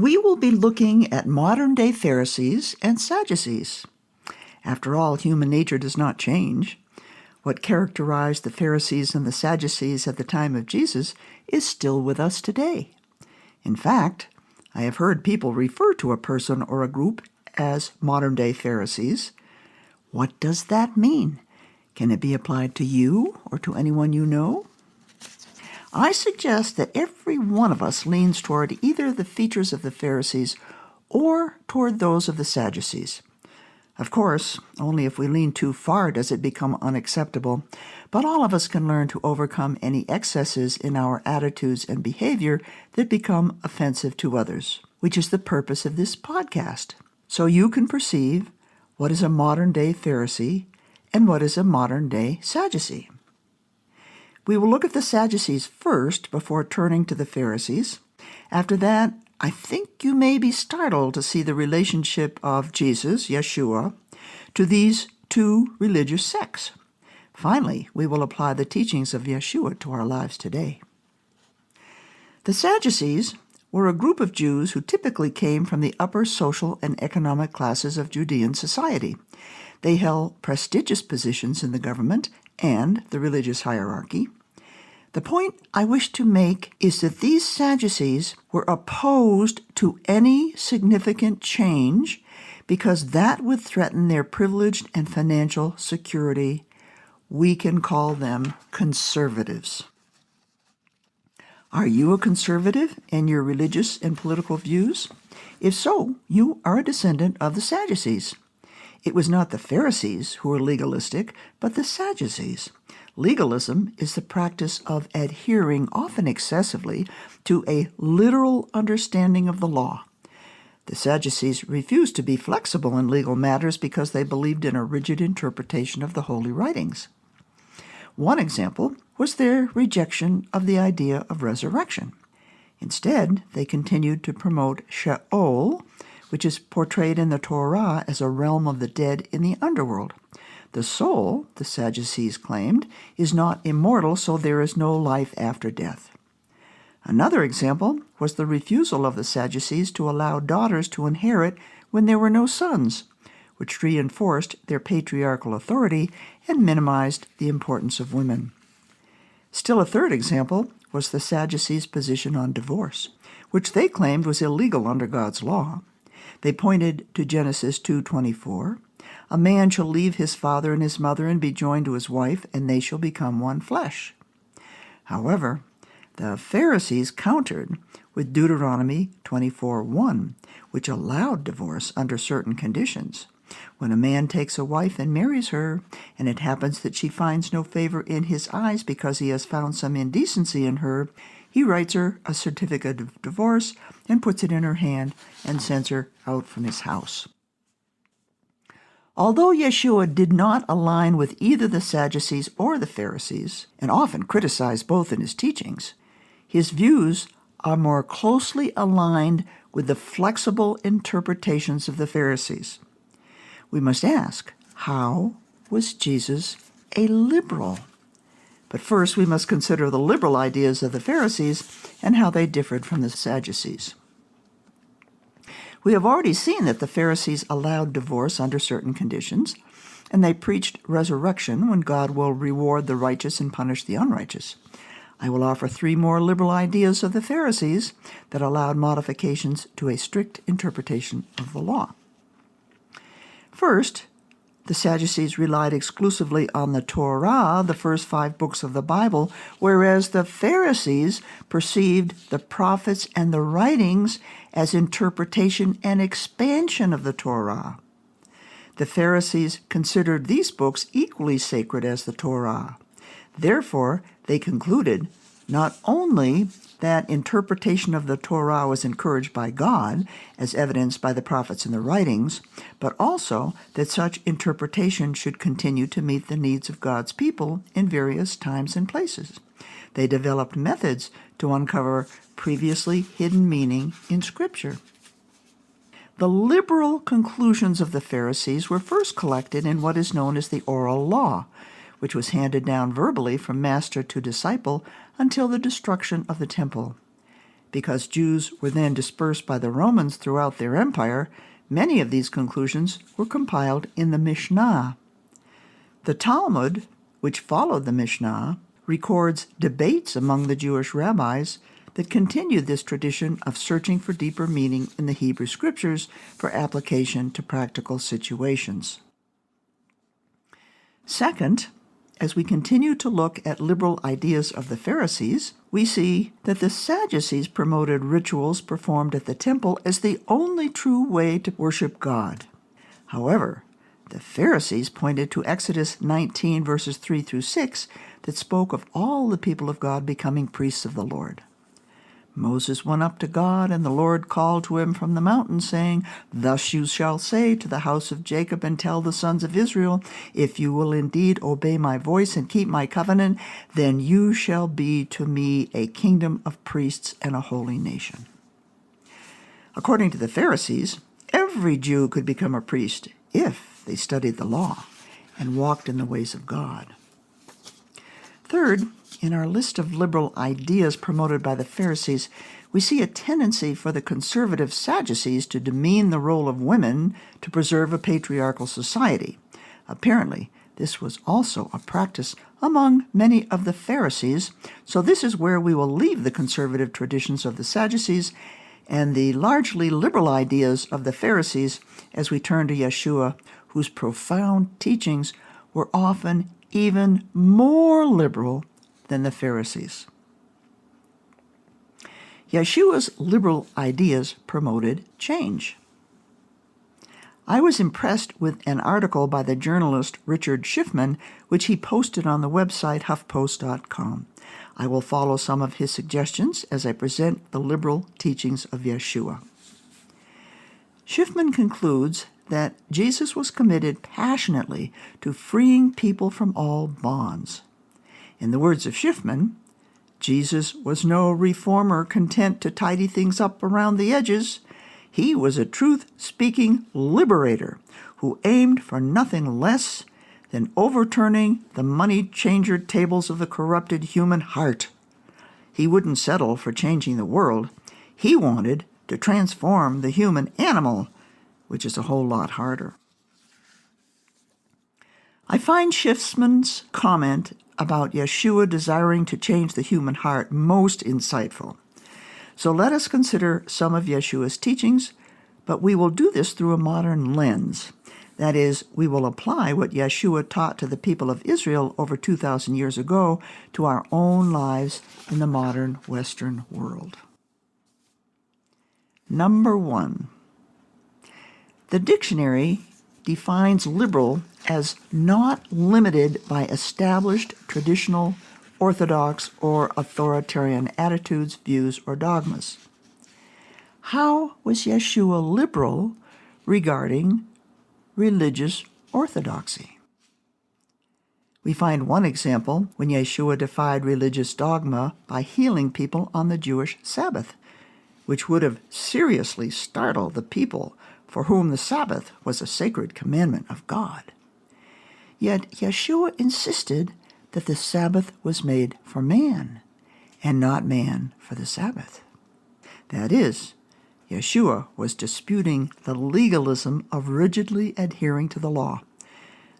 We will be looking at modern-day Pharisees and Sadducees. After all, human nature does not change. What characterized the Pharisees and the Sadducees at the time of Jesus is still with us today. In fact, I have heard people refer to a person or a group as modern-day Pharisees. What does that mean? Can it be applied to you or to anyone you know? I suggest that every one of us leans toward either the features of the Pharisees or toward those of the Sadducees. Of course, only if we lean too far does it become unacceptable, but all of us can learn to overcome any excesses in our attitudes and behavior that become offensive to others, which is the purpose of this podcast, so you can perceive what is a modern-day Pharisee and what is a modern-day Sadducee. We will look at the Sadducees first before turning to the Pharisees. After that, I think you may be startled to see the relationship of Jesus, Yeshua, to these two religious sects. Finally, we will apply the teachings of Yeshua to our lives today. The Sadducees were a group of Jews who typically came from the upper social and economic classes of Judean society. They held prestigious positions in the government and the religious hierarchy. The point I wish to make is that these Sadducees were opposed to any significant change because that would threaten their privileged and financial security. We can call them conservatives. Are you a conservative in your religious and political views? If so, you are a descendant of the Sadducees. It was not the Pharisees who were legalistic, but the Sadducees. Legalism is the practice of adhering, often excessively, to a literal understanding of the law. The Sadducees refused to be flexible in legal matters because they believed in a rigid interpretation of the holy writings. One example was their rejection of the idea of resurrection. Instead, they continued to promote Sheol, which is portrayed in the Torah as a realm of the dead in the underworld. The soul, the Sadducees claimed, is not immortal, so there is no life after death. Another example was the refusal of the Sadducees to allow daughters to inherit when there were no sons, which reinforced their patriarchal authority and minimized the importance of women. Still a third example was the Sadducees' position on divorce, which they claimed was illegal under God's law. They pointed to Genesis 2:24, "A man shall leave his father and his mother and be joined to his wife, and they shall become one flesh." However, the Pharisees countered with Deuteronomy 24:1, which allowed divorce under certain conditions. When a man takes a wife and marries her, and it happens that she finds no favor in his eyes because he has found some indecency in her, he writes her a certificate of divorce and puts it in her hand and sends her out from his house. Although Yeshua did not align with either the Sadducees or the Pharisees, and often criticized both in his teachings, his views are more closely aligned with the flexible interpretations of the Pharisees. We must ask, how was Jesus a liberal? But first, we must consider the liberal ideas of the Pharisees and how they differed from the Sadducees. We have already seen that the Pharisees allowed divorce under certain conditions, and they preached resurrection when God will reward the righteous and punish the unrighteous. I will offer 3 more liberal ideas of the Pharisees that allowed modifications to a strict interpretation of the law. First, the Sadducees relied exclusively on the Torah, the first 5 books of the Bible, whereas the Pharisees perceived the prophets and the writings as interpretation and expansion of the Torah. The Pharisees considered these books equally sacred as the Torah. Therefore, they concluded not only that interpretation of the Torah was encouraged by God, as evidenced by the prophets and the writings, but also that such interpretation should continue to meet the needs of God's people in various times and places. They developed methods to uncover previously hidden meaning in Scripture. The liberal conclusions of the Pharisees were first collected in what is known as the oral law, which was handed down verbally from master to disciple until the destruction of the temple. Because Jews were then dispersed by the Romans throughout their empire, many of these conclusions were compiled in the Mishnah. The Talmud, which followed the Mishnah, records debates among the Jewish rabbis that continued this tradition of searching for deeper meaning in the Hebrew Scriptures for application to practical situations. Second, as we continue to look at liberal ideas of the Pharisees, we see that the Sadducees promoted rituals performed at the temple as the only true way to worship God. However, the Pharisees pointed to Exodus 19, verses 3 through 6, that spoke of all the people of God becoming priests of the Lord. Moses went up to God, and the Lord called to him from the mountain, saying, "Thus you shall say to the house of Jacob and tell the sons of Israel, if you will indeed obey my voice and keep my covenant, then you shall be to me a kingdom of priests and a holy nation." According to the Pharisees, every Jew could become a priest if they studied the law and walked in the ways of God. Third, in our list of liberal ideas promoted by the Pharisees, we see a tendency for the conservative Sadducees to demean the role of women to preserve a patriarchal society. Apparently, this was also a practice among many of the Pharisees, so this is where we will leave the conservative traditions of the Sadducees and the largely liberal ideas of the Pharisees as we turn to Yeshua, whose profound teachings were often even more liberal than the Pharisees. Yeshua's liberal ideas promoted change. I was impressed with an article by the journalist Richard Schiffman, which he posted on the website HuffPost.com. I will follow some of his suggestions as I present the liberal teachings of Yeshua. Schiffman concludes that Jesus was committed passionately to freeing people from all bonds. In the words of Schiffman, Jesus was no reformer content to tidy things up around the edges. He was a truth-speaking liberator who aimed for nothing less than overturning the money-changer tables of the corrupted human heart. He wouldn't settle for changing the world. He wanted to transform the human animal, which is a whole lot harder. I find Schiffman's comment about Yeshua desiring to change the human heart most insightful. So let us consider some of Yeshua's teachings, but we will do this through a modern lens. That is, we will apply what Yeshua taught to the people of Israel over 2,000 years ago to our own lives in the modern Western world. Number 1. The dictionary defines liberal as not limited by established, traditional, orthodox, or authoritarian attitudes, views, or dogmas. How was Yeshua liberal regarding religious orthodoxy? We find one example when Yeshua defied religious dogma by healing people on the Jewish Sabbath, which would have seriously startled the people for whom the Sabbath was a sacred commandment of God. Yet Yeshua insisted that the Sabbath was made for man, and not man for the Sabbath. That is, Yeshua was disputing the legalism of rigidly adhering to the law.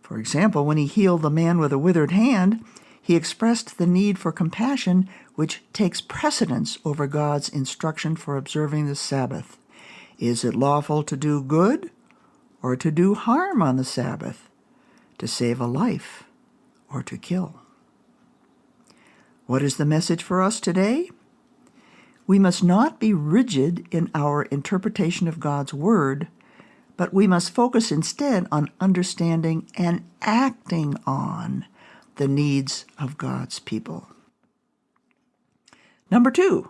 For example, when he healed the man with a withered hand, he expressed the need for compassion, which takes precedence over God's instruction for observing the Sabbath. Is it lawful to do good or to do harm on the Sabbath? To save a life or to kill? What is the message for us today? We must not be rigid in our interpretation of God's Word, but we must focus instead on understanding and acting on the needs of God's people. Number 2.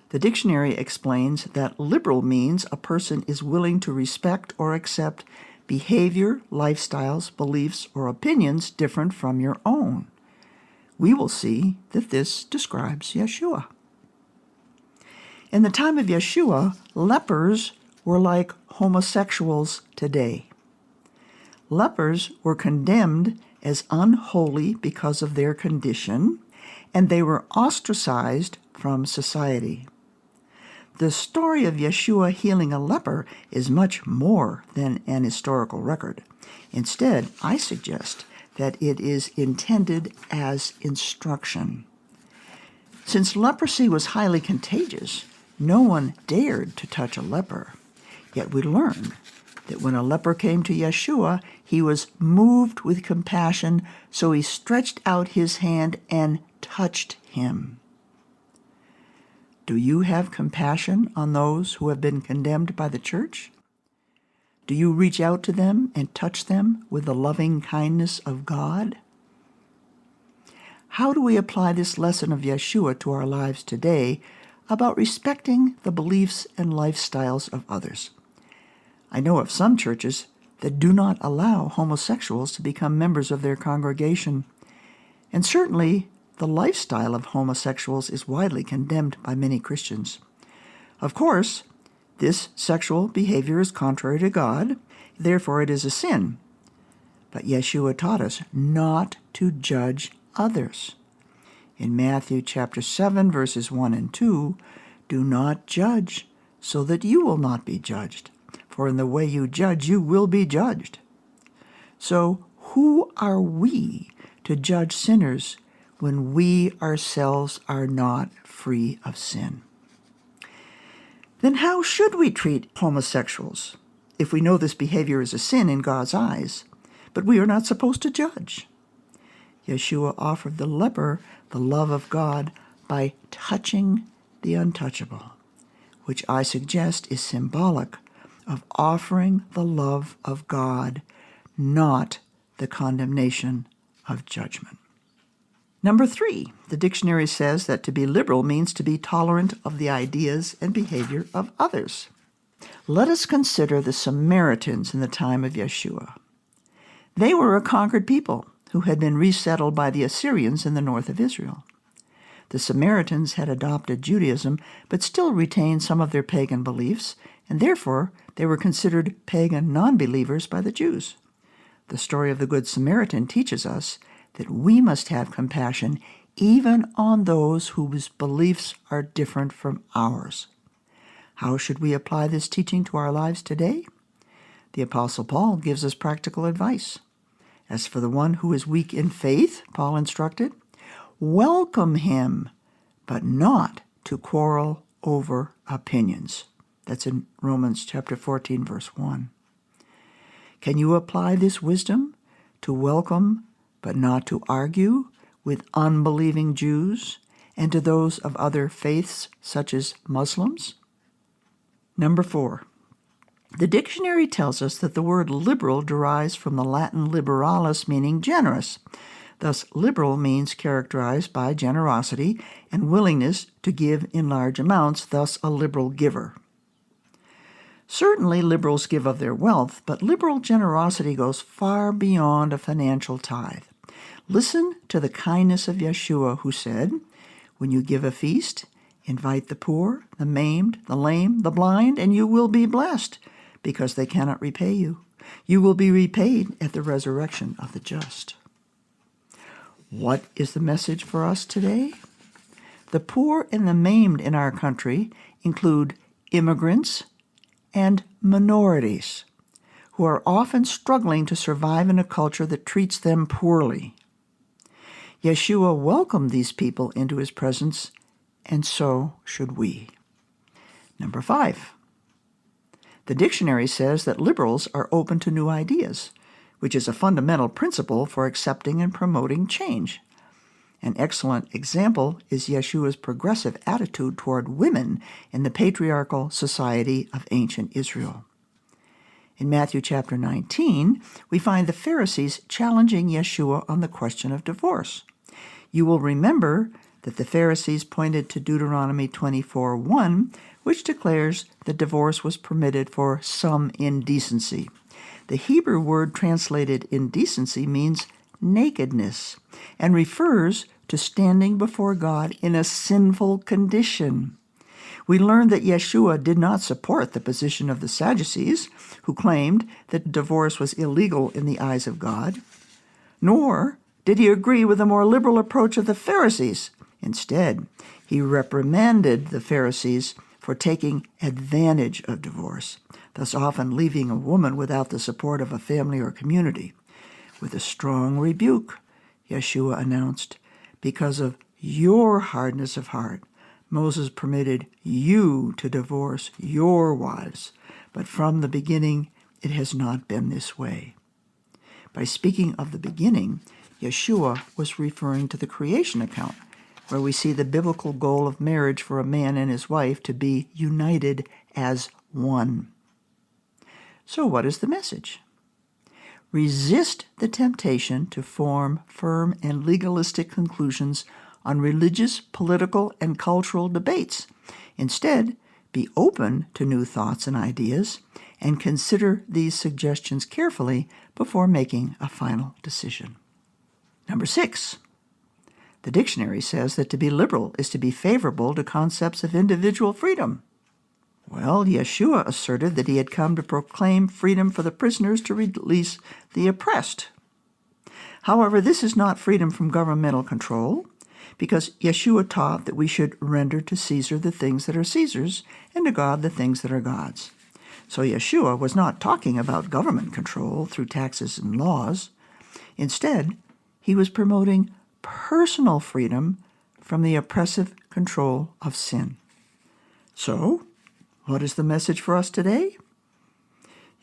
The dictionary explains that liberal means a person is willing to respect or accept behavior, lifestyles, beliefs, or opinions different from your own. We will see that this describes Yeshua. In the time of Yeshua, lepers were like homosexuals today. Lepers were condemned as unholy because of their condition, and they were ostracized from society. The story of Yeshua healing a leper is much more than an historical record. Instead, I suggest that it is intended as instruction. Since leprosy was highly contagious, no one dared to touch a leper. Yet we learn that when a leper came to Yeshua, he was moved with compassion, so he stretched out his hand and touched him. Do you have compassion on those who have been condemned by the church? Do you reach out to them and touch them with the loving kindness of God? How do we apply this lesson of Yeshua to our lives today about respecting the beliefs and lifestyles of others? I know of some churches that do not allow homosexuals to become members of their congregation, and certainly the lifestyle of homosexuals is widely condemned by many Christians. Of course, this sexual behavior is contrary to God, therefore it is a sin. But Yeshua taught us not to judge others. In Matthew chapter 7, verses 1 and 2, do not judge, so that you will not be judged. For in the way you judge, you will be judged. So who are we to judge sinners when we ourselves are not free of sin? Then how should we treat homosexuals if we know this behavior is a sin in God's eyes, but we are not supposed to judge? Yeshua offered the leper the love of God by touching the untouchable, which I suggest is symbolic of offering the love of God, not the condemnation of judgment. Number 3, the dictionary says that to be liberal means to be tolerant of the ideas and behavior of others. Let us consider the Samaritans in the time of Yeshua. They were a conquered people who had been resettled by the Assyrians in the north of Israel. The Samaritans had adopted Judaism, but still retained some of their pagan beliefs, and therefore they were considered pagan non-believers by the Jews. The story of the Good Samaritan teaches us that we must have compassion even on those whose beliefs are different from ours. How should we apply this teaching to our lives today? The Apostle Paul gives us practical advice. As for the one who is weak in faith, Paul instructed, welcome him, but not to quarrel over opinions. That's in Romans chapter 14, verse 1. Can you apply this wisdom to welcome but not to argue with unbelieving Jews and to those of other faiths such as Muslims? Number 4. The dictionary tells us that the word liberal derives from the Latin liberalis, meaning generous. Thus, liberal means characterized by generosity and willingness to give in large amounts, thus a liberal giver. Certainly, liberals give of their wealth, but liberal generosity goes far beyond a financial tithe. Listen to the kindness of Yeshua, who said, when you give a feast, invite the poor, the maimed, the lame, the blind, and you will be blessed, because they cannot repay you. You will be repaid at the resurrection of the just. What is the message for us today? The poor and the maimed in our country include immigrants and minorities who are often struggling to survive in a culture that treats them poorly. Yeshua welcomed these people into his presence, and so should we. Number 5. The dictionary says that liberals are open to new ideas, which is a fundamental principle for accepting and promoting change. An excellent example is Yeshua's progressive attitude toward women in the patriarchal society of ancient Israel. In Matthew chapter 19, we find the Pharisees challenging Yeshua on the question of divorce. You will remember that the Pharisees pointed to Deuteronomy 24:1, which declares that divorce was permitted for some indecency. The Hebrew word translated indecency means nakedness and refers to standing before God in a sinful condition. We learn that Yeshua did not support the position of the Sadducees, who claimed that divorce was illegal in the eyes of God, nor did he agree with the more liberal approach of the Pharisees. Instead, he reprimanded the Pharisees for taking advantage of divorce, thus often leaving a woman without the support of a family or community. With a strong rebuke, Yeshua announced, "Because of your hardness of heart, Moses permitted you to divorce your wives, but from the beginning it has not been this way." By speaking of the beginning, Yeshua was referring to the creation account, where we see the biblical goal of marriage for a man and his wife to be united as one. So what is the message? Resist the temptation to form firm and legalistic conclusions on religious, political, and cultural debates. Instead, be open to new thoughts and ideas, and consider these suggestions carefully before making a final decision. Number 6. The dictionary says that to be liberal is to be favorable to concepts of individual freedom. Well, Yeshua asserted that he had come to proclaim freedom for the prisoners to release the oppressed. However, this is not freedom from governmental control, because Yeshua taught that we should render to Caesar the things that are Caesar's and to God the things that are God's. So Yeshua was not talking about government control through taxes and laws. Instead, he was promoting personal freedom from the oppressive control of sin. So, what is the message for us today?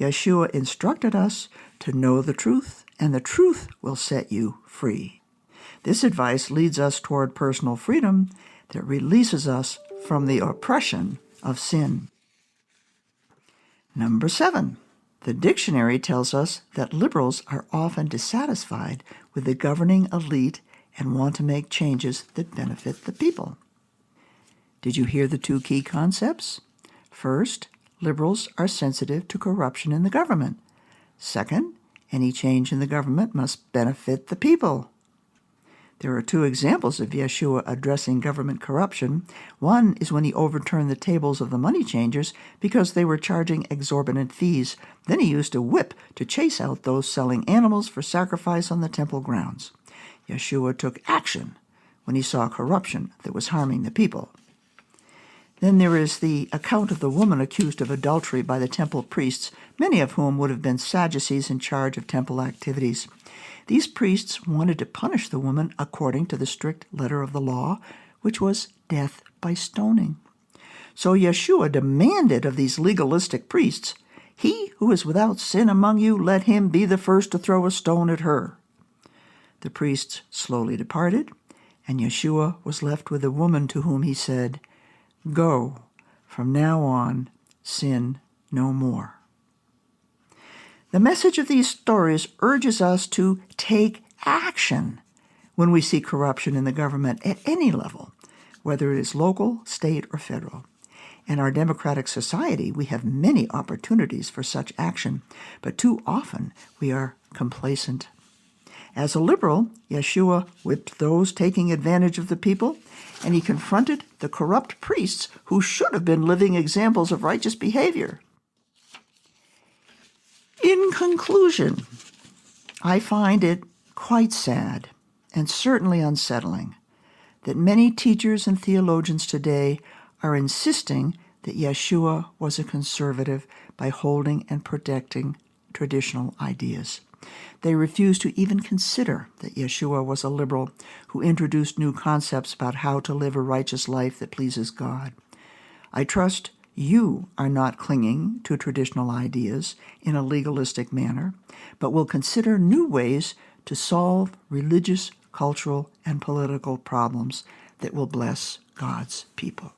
Yeshua instructed us to know the truth, and the truth will set you free. This advice leads us toward personal freedom that releases us from the oppression of sin. Number 7. The dictionary tells us that liberals are often dissatisfied with the governing elite and want to make changes that benefit the people. Did you hear the 2 key concepts? First, liberals are sensitive to corruption in the government. Second, any change in the government must benefit the people. There are 2 examples of Yeshua addressing government corruption. One is when he overturned the tables of the money changers because they were charging exorbitant fees. Then he used a whip to chase out those selling animals for sacrifice on the temple grounds. Yeshua took action when he saw corruption that was harming the people. Then there is the account of the woman accused of adultery by the temple priests, many of whom would have been Sadducees in charge of temple activities. These priests wanted to punish the woman according to the strict letter of the law, which was death by stoning. So Yeshua demanded of these legalistic priests, "He who is without sin among you, let him be the first to throw a stone at her." The priests slowly departed, and Yeshua was left with a woman to whom he said, "Go, from now on, sin no more." The message of these stories urges us to take action when we see corruption in the government at any level, whether it is local, state, or federal. In our democratic society, we have many opportunities for such action, but too often we are complacent. As a liberal, Yeshua whipped those taking advantage of the people, and he confronted the corrupt priests who should have been living examples of righteous behavior. In conclusion, I find it quite sad and certainly unsettling that many teachers and theologians today are insisting that Yeshua was a conservative by holding and protecting traditional ideas. They refuse to even consider that Yeshua was a liberal who introduced new concepts about how to live a righteous life that pleases God. I trust you are not clinging to traditional ideas in a legalistic manner, but will consider new ways to solve religious, cultural, and political problems that will bless God's people.